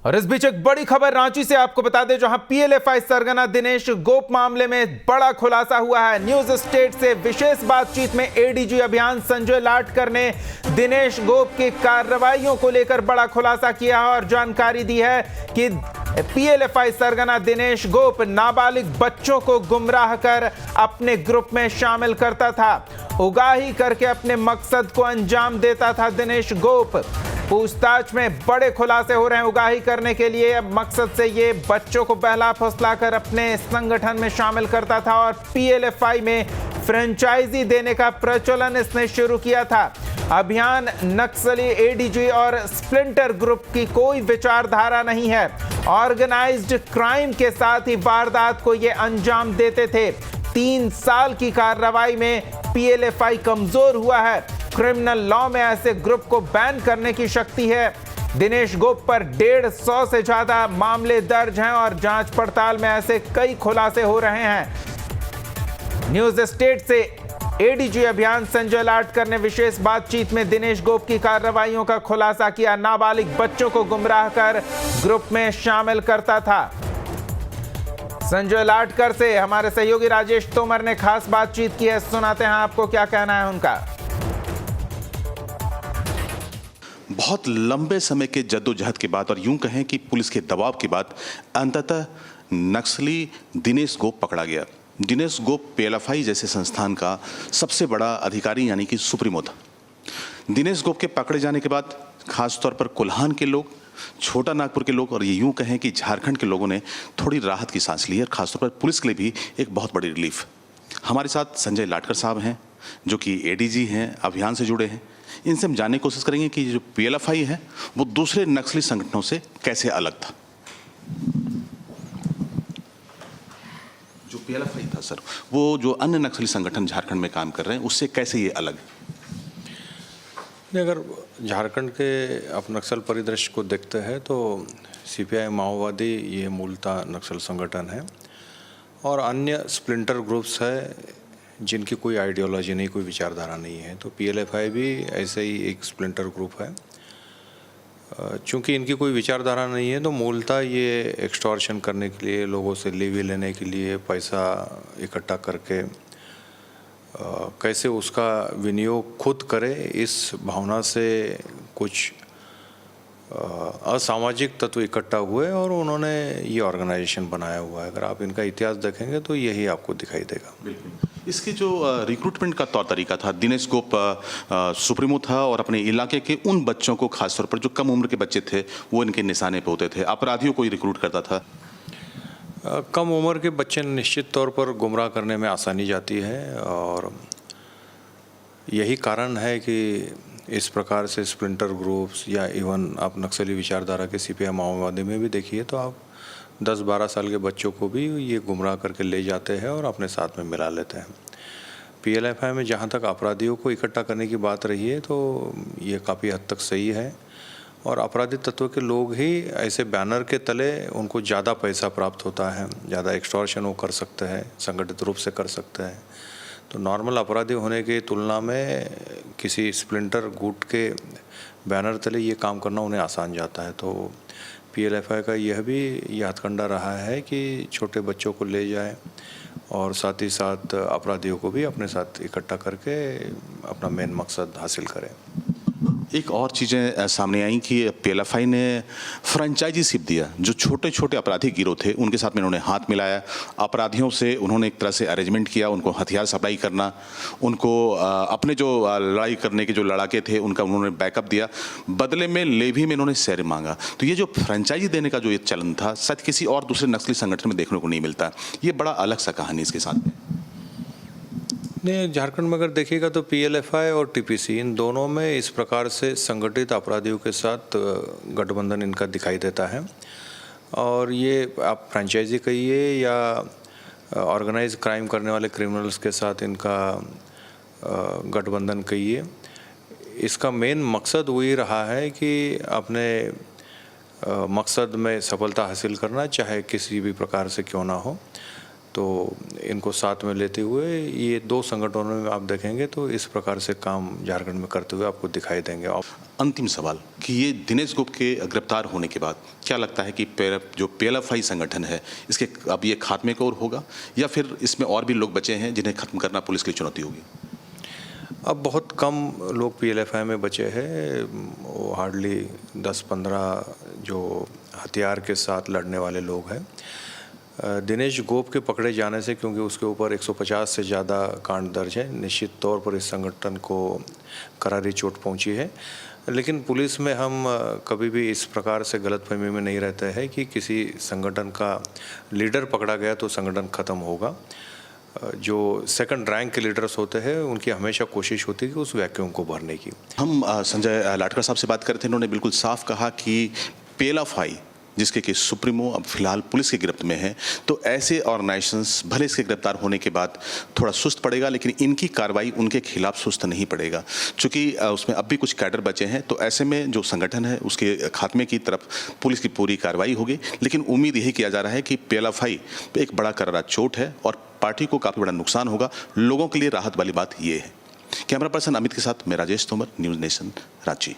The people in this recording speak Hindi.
और इस बीच एक बड़ी खबर रांची से आपको बता दें, जहां पीएलएफआई सरगना दिनेश गोप मामले में बड़ा खुलासा हुआ है। न्यूज स्टेट से विशेष बातचीत में एडीजी अभियान संजय लाटकर ने दिनेश गोप की कार्रवाइयों को लेकर बड़ा खुलासा किया है और जानकारी दी है कि पीएलएफआई सरगना दिनेश गोप नाबालिग बच्चों को गुमराह कर अपने ग्रुप में शामिल करता था। उगाही करके अपने मकसद को अंजाम देता था दिनेश गोप। पूछताछ में बड़े खुलासे हो रहे हैं। उगाही करने के लिए मकसद से ये बच्चों को बहला फुसला कर अपने संगठन में शामिल करता था और पीएलएफआई में फ्रेंचाइजी देने का प्रचलन इसने शुरू किया था। अभियान नक्सली एडीजी और स्प्लिंटर ग्रुप की कोई विचारधारा नहीं है। ऑर्गेनाइज्ड क्राइम के साथ ही वारदात को ये अंजाम देते थे। 3 साल की कार्रवाई में पीएलएफआई कमजोर हुआ है। क्रिमिनल लॉ में ऐसे ग्रुप को बैन करने की शक्ति है। दिनेश गोप पर 150 से ज्यादा मामले दर्ज हैं और जांच पड़ताल में ऐसे कई खुलासे हो रहे हैं। न्यूज स्टेट से एडीजी अभियान संजय लाटकर ने विशेष बातचीत में दिनेश गोप की कार्रवाइयों का खुलासा किया। नाबालिग बच्चों को गुमराह कर ग्रुप में शामिल करता था। संजय लाटकर से हमारे सहयोगी राजेश तोमर ने खास बातचीत की है। सुनाते हैं आपको क्या कहना है उनका। बहुत लंबे समय के जद्दोजहद के बाद और यूं कहें कि पुलिस के दबाव के बाद अंततः नक्सली दिनेश गोप पकड़ा गया। दिनेश गोप पीएलएफआई जैसे संस्थान का सबसे बड़ा अधिकारी यानी कि सुप्रीमो था। दिनेश गोप के पकड़े जाने के बाद खासतौर पर कोल्हान के लोग, छोटा नागपुर के लोग और ये यूं कहें कि झारखंड के लोगों ने थोड़ी राहत की सांस ली और खासतौर पर पुलिस के लिए भी एक बहुत बड़ी रिलीफ। हमारे साथ संजय लाटकर साहब हैं जो कि एडीजी हैं, अभियान से जुड़े हैं। इनसे हम जानने की कोशिश करेंगे कि जो पीएलएफआई है वो दूसरे नक्सली संगठनों से कैसे अलग था। जो पीएलएफआई था सर, वो जो अन्य नक्सली संगठन झारखंड में काम कर रहे हैं उससे कैसे ये अलग है? अगर झारखंड के आप नक्सल परिदृश्य को देखते हैं तो सीपीआई माओवादी ये मूलतः नक्सल संगठन है और अन्य स्प्लिंटर ग्रुप्स है जिनकी कोई आइडियोलॉजी नहीं, कोई विचारधारा नहीं है। तो पीएलएफआई भी ऐसे ही एक स्प्लिंटर ग्रुप है। चूँकि इनकी कोई विचारधारा नहीं है तो मूलतः ये एक्सटॉर्शन करने के लिए, लोगों से लेवी लेने के लिए, पैसा इकट्ठा करके कैसे उसका विनियोग खुद करे, इस भावना से कुछ असामाजिक तत्व इकट्ठा हुए और उन्होंने ये ऑर्गेनाइजेशन बनाया हुआ है। अगर आप इनका इतिहास देखेंगे तो यही आपको दिखाई देगा। बिल्कुल। इसकी जो रिक्रूटमेंट का तौर तरीका था, दिनेश गोप सुप्रीमो था और अपने इलाके के उन बच्चों को, खासतौर पर जो कम उम्र के बच्चे थे, वो इनके निशाने पे होते थे। अपराधियों को ही रिक्रूट करता था। कम उम्र के बच्चे निश्चित तौर पर गुमराह करने में आसानी जाती है और यही कारण है कि इस प्रकार से स्प्लिंटर ग्रुप्स या इवन आप नक्सली विचारधारा के सीपीआई माओवादी में भी देखिए तो आप 10-12 साल के बच्चों को भी ये गुमराह करके ले जाते हैं और अपने साथ में मिला लेते हैं। पीएलएफआई में जहाँ तक अपराधियों को इकट्ठा करने की बात रही है तो ये काफ़ी हद तक सही है और अपराधी तत्व के लोग ही ऐसे बैनर के तले उनको ज़्यादा पैसा प्राप्त होता है, ज़्यादा एक्सटॉर्शन वो कर सकते हैं, संगठित रूप से कर सकते हैं। तो नॉर्मल अपराधी होने की तुलना में किसी स्प्लिंटर गुट के बैनर तले ये काम करना उन्हें आसान जाता है। तो पीएलएफआई का यह भी ये हथकंडा रहा है कि छोटे बच्चों को ले जाए और साथ ही साथ अपराधियों को भी अपने साथ इकट्ठा करके अपना मेन मकसद हासिल करें। एक और चीज़ें सामने आई कि पीएलएफआई ने फ्रेंचाइजीशिप दिया। जो छोटे छोटे अपराधी गिरोह थे उनके साथ में इन्होंने हाथ मिलाया। अपराधियों से उन्होंने एक तरह से अरेंजमेंट किया, उनको हथियार सप्लाई करना, उनको अपने जो लड़ाई करने के जो लड़ाके थे उनका उन्होंने बैकअप दिया। बदले में लेवी में इन्होंने शेयर मांगा। तो ये जो फ्रेंचाइजी देने का जो ये चलन था, शायद किसी और दूसरे नक्सली संगठन में देखने को नहीं मिलता। ये बड़ा अलग सा कहानी इसके साथ में। नहीं, झारखंड में अगर देखिएगा तो पीएलएफआई और टीपीसी इन दोनों में इस प्रकार से संगठित अपराधियों के साथ गठबंधन इनका दिखाई देता है और ये आप फ्रेंचाइजी कहिए या ऑर्गेनाइज क्राइम करने वाले क्रिमिनल्स के साथ इनका गठबंधन कहिए, इसका मेन मकसद वही रहा है कि अपने मकसद में सफलता हासिल करना, चाहे किसी भी प्रकार से क्यों ना हो। तो इनको साथ में लेते हुए ये दो संगठनों में आप देखेंगे तो इस प्रकार से काम झारखंड में करते हुए आपको दिखाई देंगे। अंतिम सवाल कि ये दिनेश गुप्ता के गिरफ्तार होने के बाद क्या लगता है कि जो PLFI संगठन है इसके अब ये खात्मे की ओर होगा या फिर इसमें और भी लोग बचे हैं जिन्हें खत्म करना पुलिस के लिए चुनौती होगी? अब बहुत कम लोग PLFI में बचे हैं, वो हार्डली 10-15 जो हथियार के साथ लड़ने वाले लोग हैं। दिनेश गोप के पकड़े जाने से, क्योंकि उसके ऊपर 150 से ज़्यादा कांड दर्ज है, निश्चित तौर पर इस संगठन को करारी चोट पहुंची है। लेकिन पुलिस में हम कभी भी इस प्रकार से गलतफहमी में नहीं रहते हैं कि किसी संगठन का लीडर पकड़ा गया तो संगठन ख़त्म होगा। जो सेकंड रैंक के लीडर्स होते हैं उनकी हमेशा कोशिश होती है कि उस वैक्यूम को भरने की। हम संजय लाटकर साहब से बात कर रहे थे, उन्होंने बिल्कुल साफ कहा कि PLFI जिसके कि सुप्रीमो अब फिलहाल पुलिस की गिरफ्त में है, तो ऐसे ऑर्गेनाइजेशंस भले इसके गिरफ्तार होने के बाद थोड़ा सुस्त पड़ेगा लेकिन इनकी कार्रवाई उनके खिलाफ सुस्त नहीं पड़ेगा, क्योंकि उसमें अब भी कुछ कैडर बचे हैं। तो ऐसे में जो संगठन है उसके खात्मे की तरफ पुलिस की पूरी कार्रवाई होगी। लेकिन उम्मीद यही किया जा रहा है कि PLFI पे एक बड़ा करारा चोट है और पार्टी को काफ़ी बड़ा नुकसान होगा। लोगों के लिए राहत वाली बात ये है। कैमरा पर्सन अमित के साथ मैं राजेश तोमर, न्यूज़ नेशन, रांची।